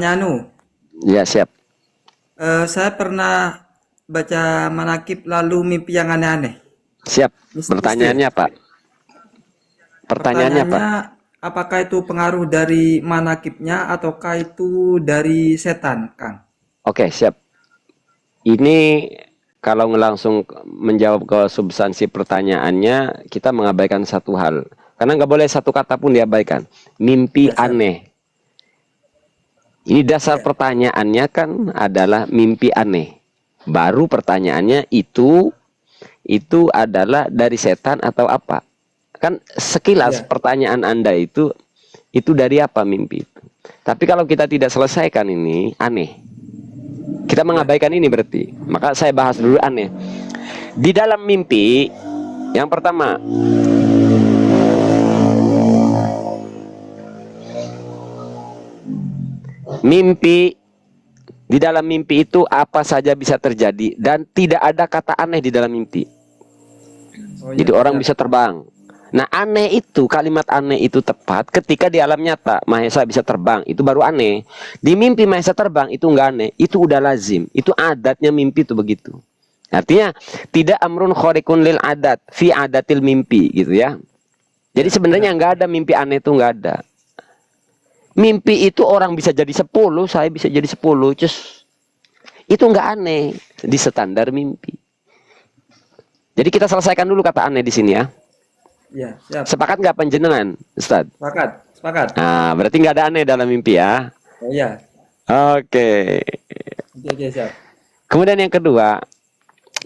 Nyanu, Ya, siap. saya pernah baca manakib lalu mimpi yang aneh-aneh, Siap. mistis. Pertanyaannya, Pak. Pertanyaannya, Pak. Pertanyaannya, apakah itu pengaruh dari manakibnya ataukah itu dari setan, Kang? Oke, siap. Ini kalau langsung menjawab ke substansi pertanyaannya, kita mengabaikan satu hal. Karena nggak boleh satu kata pun diabaikan. Mimpi Ya, siap. aneh. Ini dasar Ya, pertanyaannya kan adalah mimpi aneh. Baru pertanyaannya itu adalah dari setan atau apa? Kan sekilas ya, pertanyaan Anda itu dari apa mimpi itu? Tapi kalau kita tidak selesaikan ini aneh. Kita ya. mengabaikan ini berarti. Maka saya bahas dulu aneh. Di dalam mimpi, yang pertama, mimpi di dalam mimpi itu apa saja bisa terjadi dan tidak ada kata aneh di dalam mimpi. Oh Jadi ya, orang siap. bisa terbang. Nah, aneh itu, kalimat aneh itu tepat ketika di alam nyata Mahesa bisa terbang, itu baru aneh. Di mimpi Mahesa terbang itu enggak aneh, itu udah lazim, itu adatnya mimpi itu begitu. Artinya tidak amrun khorikun lil adat fi adatil mimpi gitu ya. Jadi Ya, sebenarnya siap. enggak ada mimpi aneh itu enggak ada. Mimpi itu orang bisa jadi 10, saya bisa jadi 10, cus. Itu enggak aneh di standar mimpi. Jadi kita selesaikan dulu kata aneh di sini ya. Ya, siap. Sepakat nggak panjenengan, Ustaz? Sepakat, sepakat. Nah, berarti nggak ada aneh dalam mimpi ya. Oh ya, Oke. oke, oke, siap. Kemudian yang kedua,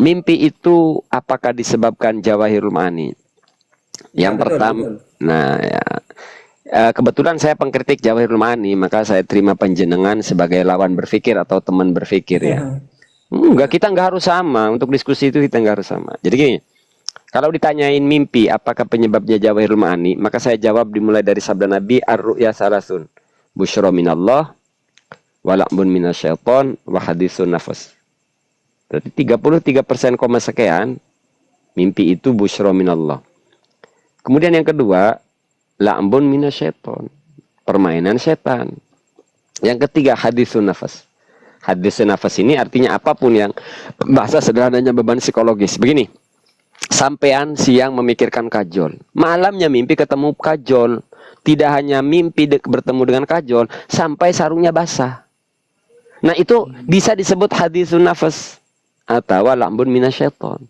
mimpi itu apakah disebabkan jawahirul ma'ani? Ya, Yang betul, pertama, betul. nah ya, kebetulan saya pengkritik jawahirul ma'ani, maka saya terima panjenengan sebagai lawan berpikir atau teman berpikir ya. Enggak, Ya, kita nggak harus sama. Untuk diskusi itu kita nggak harus sama. Jadi gini, kalau ditanyain mimpi, apakah penyebabnya jawahirul ma'ani? Maka saya jawab dimulai dari sabda Nabi, ar-ru'ya salasun. Busyra minallah, walakbun minasyaiton, wa hadisun nafas. Berarti 33% koma sekian, mimpi itu busyra minallah. Kemudian yang kedua, la'bun minasyaiton. Permainan setan. Yang ketiga, hadisun nafas. Hadisun nafas ini artinya apapun yang bahasa sederhananya beban psikologis. Begini, sampean siang memikirkan kajol, malamnya mimpi ketemu kajol. Tidak hanya mimpi bertemu dengan kajol, sampai sarungnya basah. Nah itu bisa disebut hadisun nafas atau lambun minasyaiton.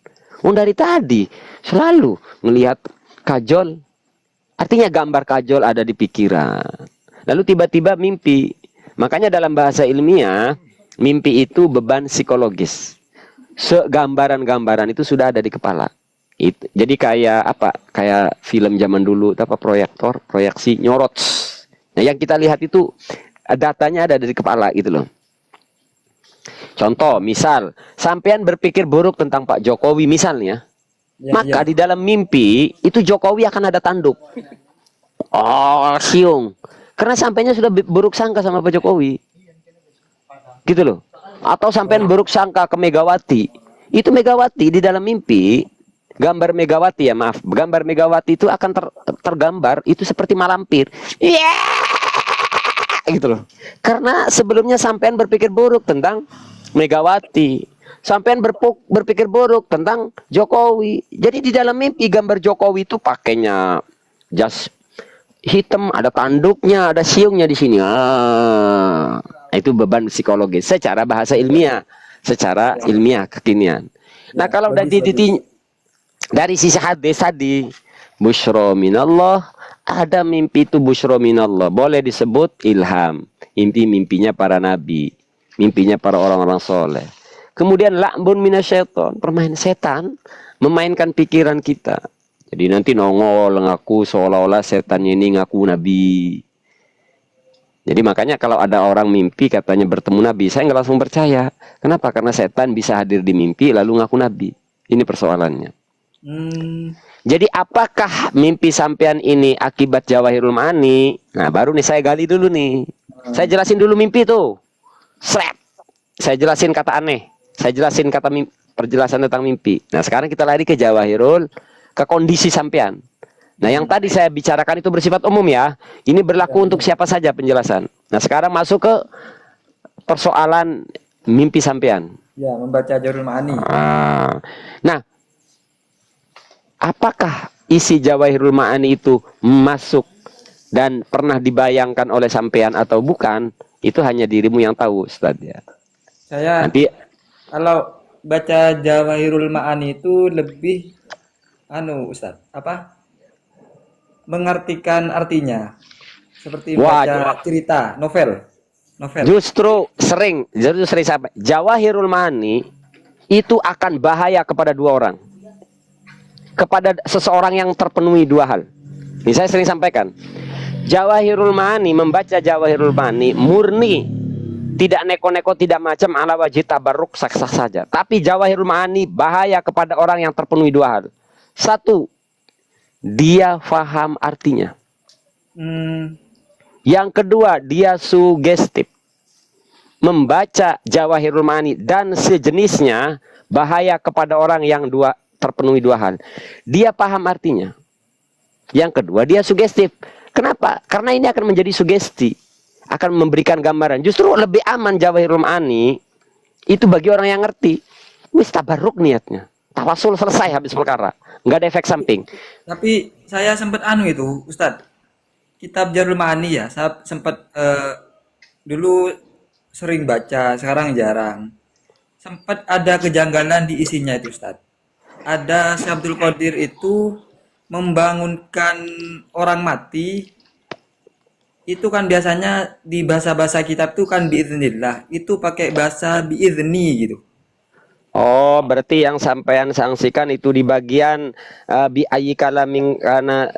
Dari tadi selalu melihat kajol, artinya gambar kajol ada di pikiran. Lalu tiba-tiba mimpi. Makanya dalam bahasa ilmiah, mimpi itu beban psikologis. Segambaran-gambaran itu sudah ada di kepala. Itu. Jadi kayak apa? Kayak film zaman dulu, apa proyektor, proyeksi nyorot. Nah, yang kita lihat itu datanya ada di kepala gitu loh. Contoh, misal, sampean berpikir buruk tentang Pak Jokowi misalnya, ya, maka ya. di dalam mimpi itu Jokowi akan ada tanduk. Oh, siung. Karena sampainya sudah buruk sangka sama Pak Jokowi. Gitu loh. Atau sampean Oh, buruk sangka ke Megawati. Itu Megawati di dalam mimpi, gambar Megawati ya maaf, gambar Megawati itu akan tergambar itu seperti malampir. Iya, yeah! Gitu loh. Karena sebelumnya sampean berpikir buruk tentang Megawati. Sampean berpikir buruk tentang Jokowi. Jadi di dalam mimpi gambar Jokowi itu pakainya jas hitam, ada tanduknya, ada siungnya di sini. Itu beban psikologis secara bahasa ilmiah, secara ya, ilmiah kekinian. Nah, ya. kalau Bagus, bagus. dari sisi hadis tadi, busyra minallah, ada mimpi itu busyra minallah, boleh disebut ilham, mimpi-mimpinya para nabi, mimpinya para orang-orang soleh. Kemudian la'bun minasyaiton, permainan setan memainkan pikiran kita. Jadi nanti nongol ngaku seolah-olah setannya ini ngaku nabi. Jadi makanya kalau ada orang mimpi katanya bertemu nabi, saya nggak langsung percaya. Kenapa? Karena setan bisa hadir di mimpi lalu ngaku nabi. Ini persoalannya. Hmm, Jadi apakah mimpi sampean ini akibat jawahirul ma'ani? Nah baru nih saya gali dulu nih. Saya jelasin dulu mimpi itu. Slap. Saya jelasin kata aneh. Saya jelasin kata mimpi, perjelasan tentang mimpi. Nah sekarang kita lari ke jawahirul, ke kondisi sampean. Nah, yang tadi saya bicarakan itu bersifat umum ya. Ini berlaku untuk siapa saja penjelasan. Nah, sekarang masuk ke persoalan mimpi sampean. Ya, membaca Jawahirul Ma'ani. Nah, apakah isi Jawahirul Ma'ani itu masuk dan pernah dibayangkan oleh sampean atau bukan? Itu hanya dirimu yang tahu, Ustaz ya. Saya Nanti kalau baca Jawahirul Ma'ani itu lebih Ustaz, mengartikan artinya. Seperti wah, baca cerita, novel. Novel. justru sering sampai Jawahirul Ma'ani itu akan bahaya kepada dua orang. Kepada seseorang yang terpenuhi dua hal. Ini saya sering sampaikan. Jawahirul Ma'ani, membaca Jawahirul Ma'ani murni, tidak neko-neko, tidak macam ala wajib tabarruk, sah-sah saja. Tapi Jawahirul Ma'ani bahaya kepada orang yang terpenuhi dua hal. Satu, dia faham artinya. Yang kedua, dia sugestif. Membaca Jawahirul Ma'ani dan sejenisnya bahaya kepada orang yang terpenuhi dua hal. Dia paham artinya. Yang kedua, dia sugestif. Kenapa? Karena ini akan menjadi sugesti. Akan memberikan gambaran. Justru lebih aman Jawahirul Ma'ani itu bagi orang yang ngerti. Wis tabarruk niatnya. Tawasul selesai habis perkara. Nggak ada efek samping. Tapi saya sempat itu, Ustadz. Kitab Jawahirul Ma'ani ya, saya sempat dulu sering baca, sekarang jarang. Sempat ada kejanggalan di isinya itu, Ustadz. Ada Syekh Abdul Qadir itu membangunkan orang mati. Itu kan biasanya di bahasa-bahasa kitab itu kan biiznillah. Itu pakai bahasa biizni gitu. Oh, berarti yang sampean sanksikan itu di bagian bi ayyi kalamin kana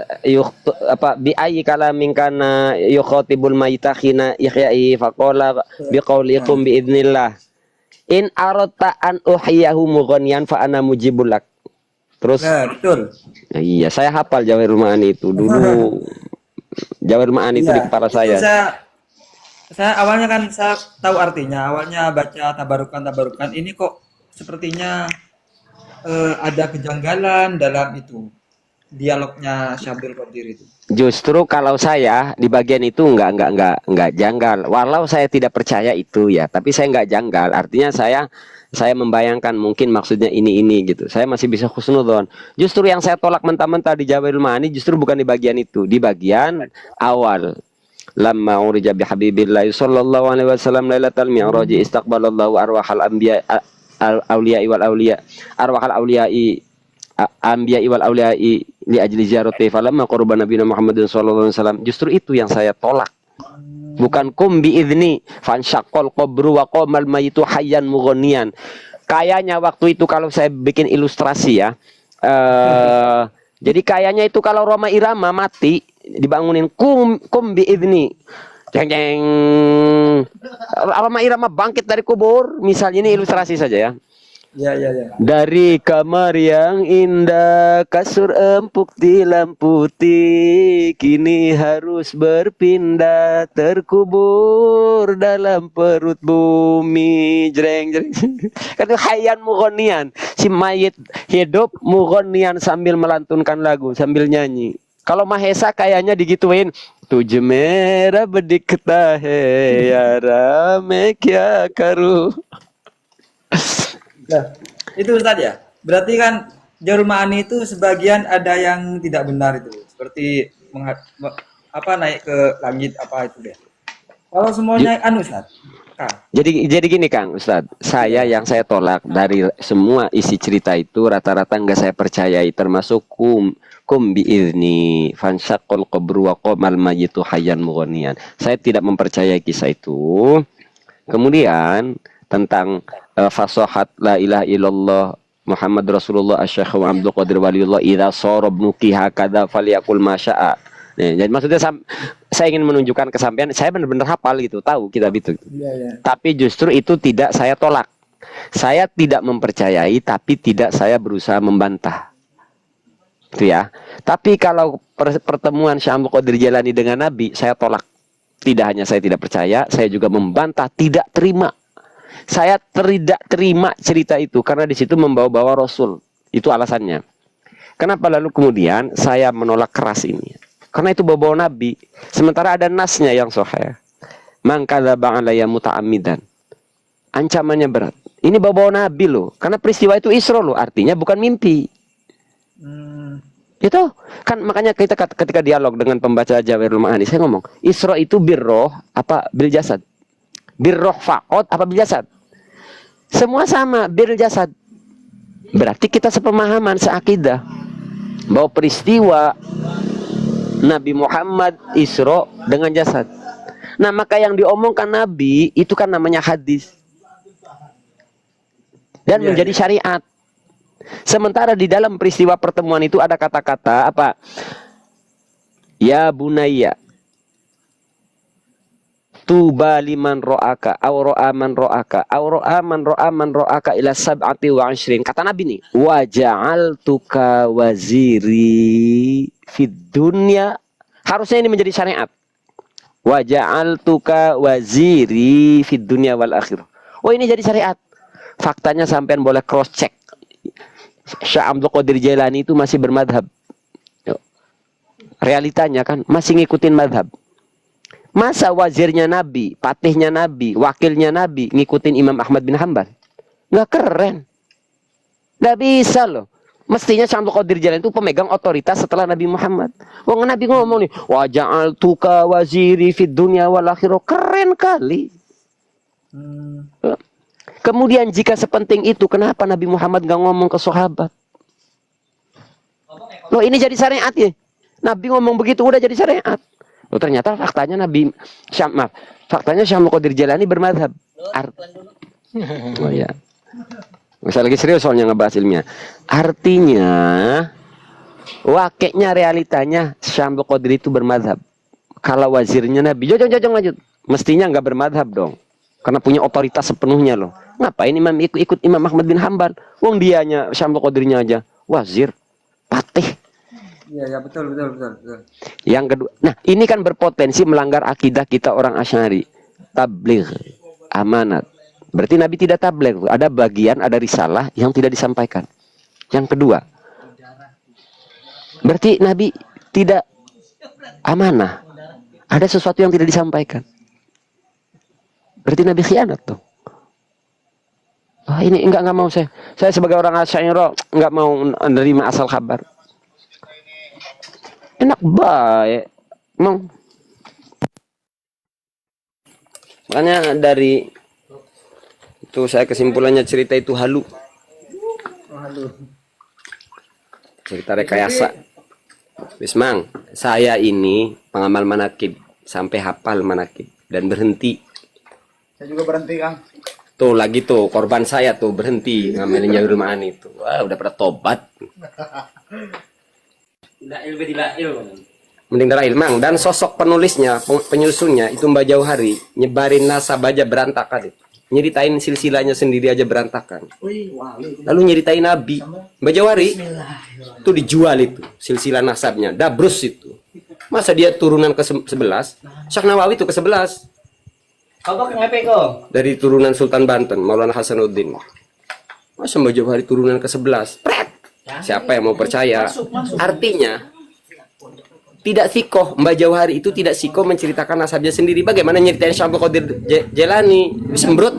bi ayyi kalamin kana yukhatibul maita khina ihya'i faqala biqaulikum biidznillah in aradta an uhyiyahu mughniyan fa ana mujibul lak. Terus Nah, betul. ya, iya, saya hafal Jawahirul Ma'ani itu dulu. Jawahirul Ma'ani itu di kepala saya. Saya awalnya kan saya tahu artinya. Awalnya baca tabarukan. Ini kok sepertinya ada kejanggalan dalam itu dialognya Syekh Abdul Qadir itu. Justru kalau saya di bagian itu enggak janggal. Walau saya tidak percaya itu ya, tapi saya enggak janggal. Artinya saya membayangkan mungkin maksudnya ini gitu. Saya masih bisa husnudzon. Justru yang saya tolak mentah-mentah di Jawahirul Ma'ani justru bukan di bagian itu, di bagian awal. Lamma urija bi habibillahi sallallahu alaihi wasallam lailatal mi'raj istaqbalallahu arwahal anbiya al-auliya'i wal auliya arwahal auliya'i anbiya'i wal auliya'i li ajli ziyarati falamma qurba nabiyina Muhammadin sallallahu alaihi wasallam. Justru itu yang saya tolak. Bukan kum biizni fansyaqqal qabru wa qamal mayitu hayyan mughniyan. Kayaknya waktu itu kalau saya bikin ilustrasi ya, jadi kayaknya itu kalau Roma Irama mati dibangunin kum biizni. Jeng jeng. Roma Irama bangkit dari kubur, misalnya ini ilustrasi saja ya. Ya. Dari kamar yang indah, kasur empuk di lampu putih, kini harus berpindah, terkubur dalam perut bumi. Jreng jreng. Kan hayyan mughniyan, si mayit hidup mughniyan sambil melantunkan lagu, sambil nyanyi. Kalau Mahesa kayaknya digituin, tujuh merah bedikta he ya rame kya karu. Nah, itu Ustaz ya. Berarti kan Jawahirul Ma'ani itu sebagian ada yang tidak benar itu. Seperti naik ke langit itu deh. Kalau semuanya Ustaz. Kang. Jadi gini Kang Ustadz, yang saya tolak dari semua isi cerita itu rata-rata nggak saya percayai, termasuk kum biizni fansaqul qabru wa qamal mayitu hayyan mughniyan. Saya tidak mempercayai kisah itu. Kemudian tentang fasohat la ilaha illallah Muhammad Rasulullah Asy-Syaikh Abdul Qadir Waliullah idza sara ibnuki hakadza falyakul masya'a. Nah, jadi maksudnya saya ingin menunjukkan kesampaian saya benar-benar hafal gitu, tahu kitab itu. Ya. Tapi justru itu tidak saya tolak. Saya tidak mempercayai tapi tidak saya berusaha membantah. Itu ya. Tapi kalau pertemuan Syekh Abdul Qadir Jailani dengan Nabi saya tolak. Tidak hanya saya tidak percaya, saya juga membantah, tidak terima. Saya tidak terima cerita itu karena di situ membawa-bawa Rasul. Itu alasannya. Kenapa lalu kemudian saya menolak keras ini? Karena itu bau-bau Nabi. Sementara ada nasnya yang sahih. Man kadzaba alayya muta'ammidan. Ancamannya berat. Ini bau-bau Nabi loh. Karena peristiwa itu Isra loh. Artinya bukan mimpi. Itu kan makanya kita ketika dialog dengan pembaca Jawahirul Ma'ani, saya ngomong Isra itu birroh apa bil jasad, birroh faqat apa bil jasad, semua sama bil jasad. Berarti kita sepemahaman, seakidah bahwa peristiwa Nabi Muhammad Isra dengan jasad. Nah maka yang diomongkan Nabi itu kan namanya hadis dan menjadi syariat. Sementara di dalam peristiwa pertemuan itu ada kata-kata apa? Ya bunayya tuba liman ro'aka aw ro'a man ro'aka aw ro'a man ro'aka ila sab'ati wa ashrin. Kata Nabi nih, wa ja'altuka waziri fid dunya. Harusnya ini menjadi syariat. Wa ja'altuka waziri fid dunya wal akhirah. Oh ini jadi syariat. Faktanya sampean boleh cross check. Syekh Abdul Qadir Jailani itu masih bermadhab. Realitanya kan masih ngikutin madhab. Masa wazirnya Nabi, patihnya Nabi, wakilnya Nabi ngikutin Imam Ahmad bin Hanbal? Nggak keren. Nggak bisa loh. Mestinya Syekh Abdul Qadir Jailani itu pemegang otoritas setelah Nabi Muhammad. Wong Nabi ngomong nih, wa ja'altuka waziri fid dunya wal akhirah. Keren kali. Kemudian jika sepenting itu, kenapa Nabi Muhammad nggak ngomong ke sahabat? Loh ini jadi syariat ya. Nabi ngomong begitu udah jadi syariat. Loh ternyata faktanya faktanya Syekh Abdul Qadir Jailani bermadhab. Oh ya. Saya lagi serius soalnya ngebahas ilmiah. Artinya, wakilnya realitanya Syekh Abdul Qadir itu bermadhab. Kalau wazirnya Nabi, jom lanjut. Mestinya nggak bermadhab dong. Karena punya otoritas sepenuhnya loh. Ngapain imam ikut Imam Ahmad bin Hanbal? Wong dianya Syekh Abdul Qadirnya aja wazir, patih. Iya, betul. Yang kedua, nah ini kan berpotensi melanggar akidah kita orang Asy'ari. Tabligh, amanat. Berarti Nabi tidak tabligh. Ada bagian, ada risalah yang tidak disampaikan. Yang kedua, berarti Nabi tidak amanah. Ada sesuatu yang tidak disampaikan. Berarti Nabi khianat tuh. Oh, ini enggak mau saya. Saya sebagai orang Asy'ari enggak mau menerima asal kabar. Enak baik. Emang. Makanya dari itu saya kesimpulannya cerita itu halu. Cerita rekayasa. Bismang, saya ini pengamal manakib sampai hafal manakib dan berhenti. Saya juga berhenti, Kang. Tuh lagi tuh korban saya tuh berhenti ngamelin Jawahirul Ma'ani itu. Wah, udah pada tobat. Mending darah ilmang. Dan sosok penulisnya, penyusunnya itu Mbak Jauhari nyebarin nasab aja berantakan. Nyeritain silsilahnya sendiri aja berantakan. Lalu nyeritain Nabi. Mbak Jauhari itu dijual itu silsilah nasabnya, dabrus itu. Masa dia turunan ke-11? Syekh Nawawi itu ke-11. Dari turunan Sultan Banten, Maulana Hasanuddin. Masa Mbak Jauhari turunan ke-11? Pret! Siapa yang mau percaya? Artinya, tidak sikoh. Mbak Jauhari itu tidak sikoh menceritakan nasabnya sendiri. Bagaimana nyeritain Syekh Abdul Qadir Jailani? Sembrut.